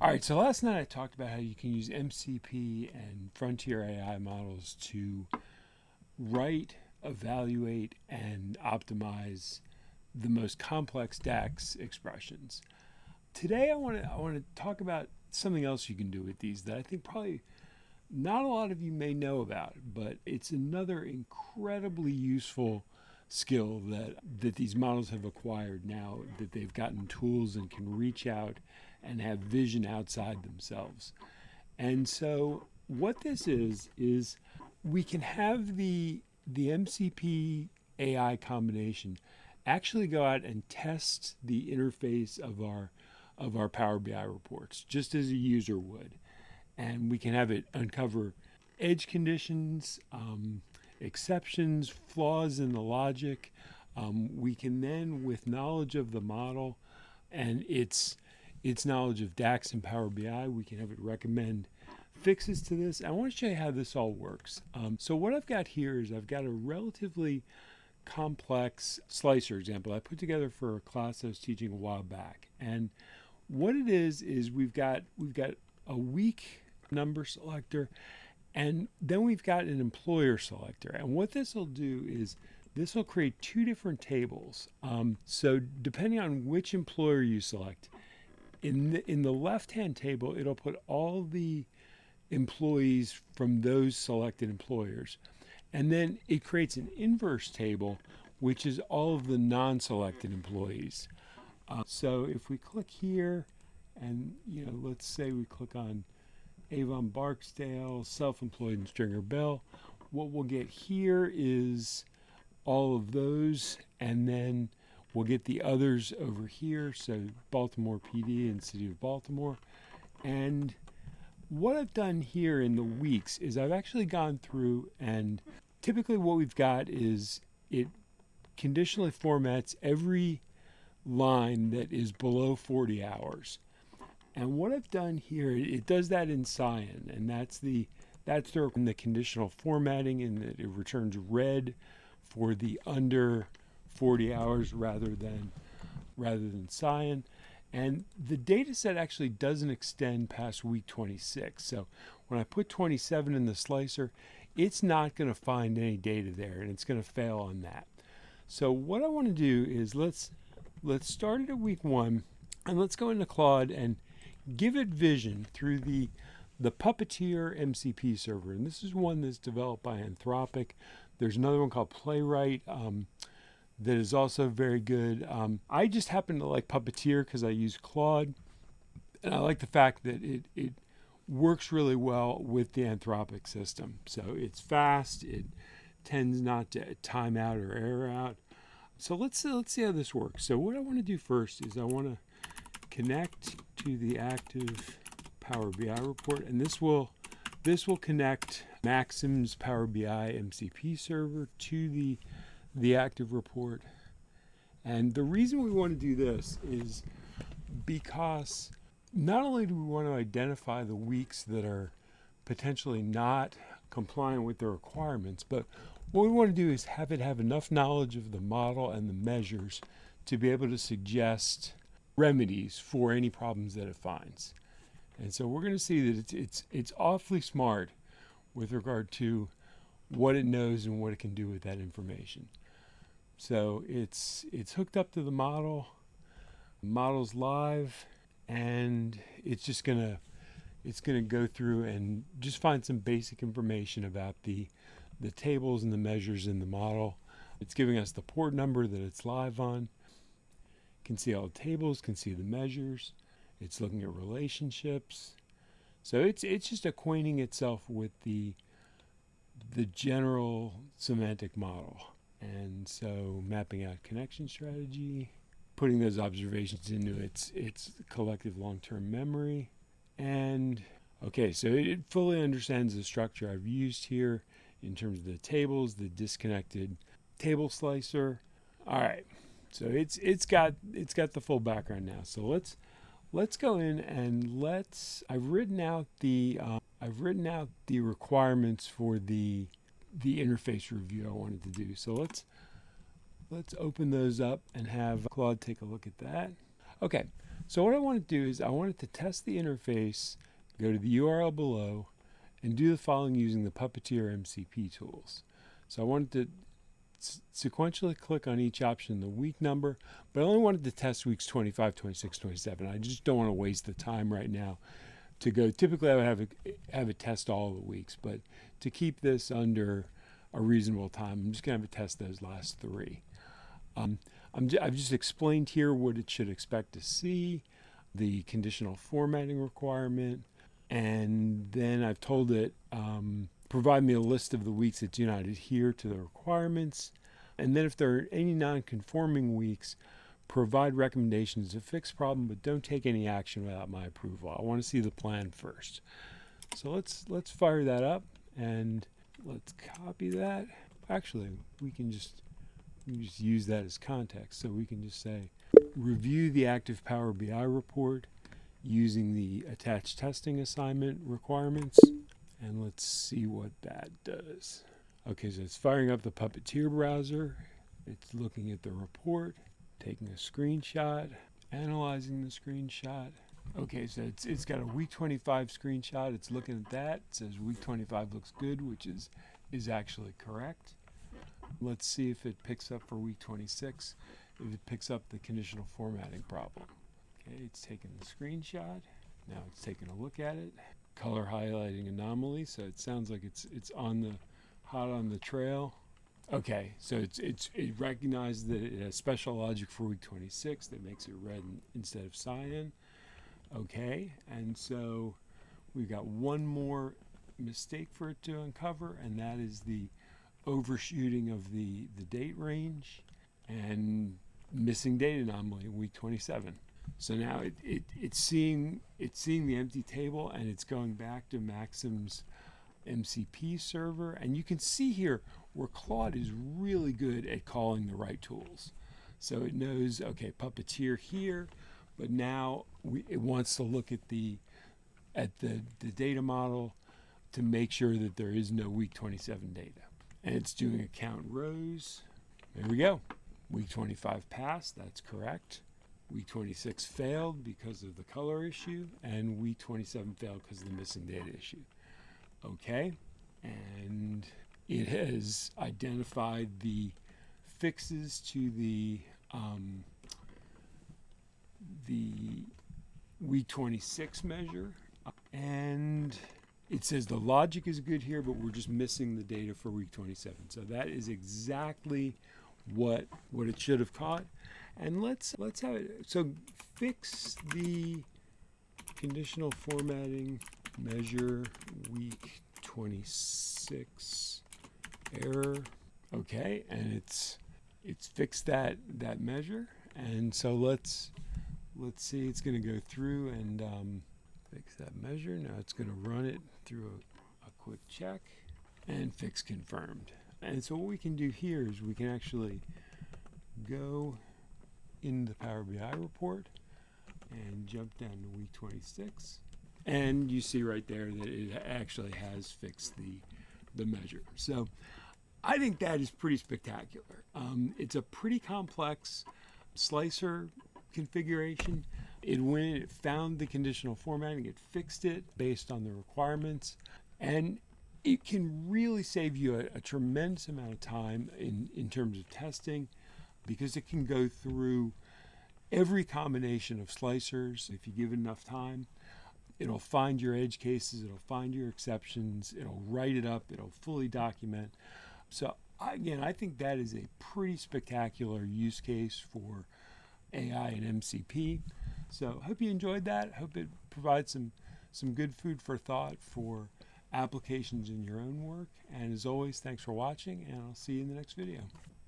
All right, so last night I talked about how you can use MCP and frontier AI models to write, evaluate, and optimize the most complex DAX expressions. Today I want to talk about something else you can do with these that I think probably not a lot of you may know about, but it's another incredibly useful skill that these models have acquired now that they've gotten tools and can reach out and have vision outside themselves. And so what this is we can have the MCP AI combination actually go out and test the interface of our Power BI reports just as a user would, and we can have it uncover edge conditions, exceptions, flaws in the logic. We can then, with knowledge of the model and its knowledge of DAX and Power BI, we can have it recommend fixes to this. I want to show you how this all works. So what I've got here is I've got a relatively complex slicer example I put together for a class I was teaching a while back. And what it is we've got a week number selector, and then we've got an employer selector. And what this will do is this will create two different tables. So depending on which employer you select, in the left-hand table, it'll put all the employees from those selected employers. And then it creates an inverse table, which is all of the non-selected employees. So if we click here, and let's say we click on Avon Barksdale, self-employed and Stringer Bell, what we'll get here is all of those, and then we'll get the others over here, so Baltimore PD and City of Baltimore. And what I've done here in the weeks is I've actually gone through, and typically what we've got is it conditionally formats every line that is below 40 hours. And what I've done here, it does that in cyan, and that's the conditional formatting, and it returns red for the under 40 hours rather than cyan. And the data set actually doesn't extend past week 26. So when I put 27 in the slicer, it's not going to find any data there, and it's going to fail on that. So what I want to do is let's start it at week 1, and let's go into Claude and give it vision through the Puppeteer MCP server. And this is one that's developed by Anthropic. There's another one called Playwright that is also very good. I just happen to like Puppeteer because I use Claude, and I like the fact that it works really well with the Anthropic system. So it's fast, it tends not to time out or error out. So let's see how this works. So what I want to do first is I want to connect to the active Power BI report, and this will connect Maxim's Power BI MCP server to the active report. And the reason we want to do this is because not only do we want to identify the weeks that are potentially not compliant with the requirements, but what we want to do is have it have enough knowledge of the model and the measures to be able to suggest remedies for any problems that it finds. And so we're going to see that it's awfully smart with regard to what it knows and what it can do with that information. So it's hooked up to the model. The model's live, and it's gonna go through and just find some basic information about the tables and the measures in the model. It's giving us the port number that it's live on. Can see all the tables, can see the measures. It's looking at relationships. So it's just acquainting itself with the general semantic model. And so mapping out connection strategy, putting those observations into its collective long-term memory. And okay, so it fully understands the structure I've used here in terms of the tables, the disconnected table slicer. All right. So it's got the full background now. So let's go in and I've written out the requirements for the interface review I wanted to do. So let's open those up and have Claude take a look at that. Okay, So what I want to do is I wanted to test the interface, go to the URL below, and do the following using the Puppeteer MCP tools. So I wanted to sequentially click on each option, the week number, but I only wanted to test weeks 25, 26, 27. I just don't want to waste the time right now to go. Typically I would have it test all the weeks, but to keep this under a reasonable time, I'm just going to have it test those last 3. I've just explained here what it should expect to see, the conditional formatting requirement, and then I've told it provide me a list of the weeks that do not adhere to the requirements, and then if there are any non-conforming weeks, provide recommendations to fix problem, but don't take any action without my approval. I want to see the plan first. So let's fire that up and let's copy that. Actually, we can just use that as context. So we can just say, review the active Power BI report using the attached testing assignment requirements. And let's see what that does. Okay, so it's firing up the Puppeteer browser. It's looking at the report, taking a screenshot, analyzing the screenshot. Okay, so it's got a week 25 screenshot. It's looking at that. It says week 25 looks good, which is actually correct. Let's see if it picks up for week 26, if it picks up the conditional formatting problem. Okay, it's taking the screenshot. Now it's taking a look at it. Color highlighting anomaly, so it sounds like it's hot on the trail. Okay, so it recognized that it has special logic for week 26 that makes it red instead of cyan. Okay, and so we've got one more mistake for it to uncover, and that is the overshooting of the date range and missing date anomaly in week 27. So now it's seeing the empty table, and it's going back to Maxim's MCP server, and you can see here where Claude is really good at calling the right tools. So it knows, okay, Puppeteer here, but now it wants to look at the data model to make sure that there is no week 27 data. And it's doing a count rows. There we go. Week 25 passed, that's correct. Week 26 failed because of the color issue, and week 27 failed because of the missing data issue. Okay, and it has identified the fixes to the week 26 measure, and it says the logic is good here, but we're just missing the data for week 27. So that is exactly what it should have caught. And let's have it. So fix the conditional formatting measure week 26 error. Okay, and it's fixed that measure. And so let's see. It's going to go through and fix that measure. Now it's going to run it through a quick check and fix confirmed. And so what we can do here is we can actually go in the Power BI report and jump down to week 26, and you see right there that it actually has fixed the measure. So I think that is pretty spectacular. It's a pretty complex slicer configuration. It went, it found the conditional formatting, it fixed it based on the requirements, and it can really save you a tremendous amount of time in terms of testing, because it can go through every combination of slicers. If you give it enough time, it'll find your edge cases, it'll find your exceptions, it'll write it up, it'll fully document. So again, I think that is a pretty spectacular use case for AI and MCP. So I hope you enjoyed that. I hope it provides some good food for thought for applications in your own work. And as always, thanks for watching, and I'll see you in the next video.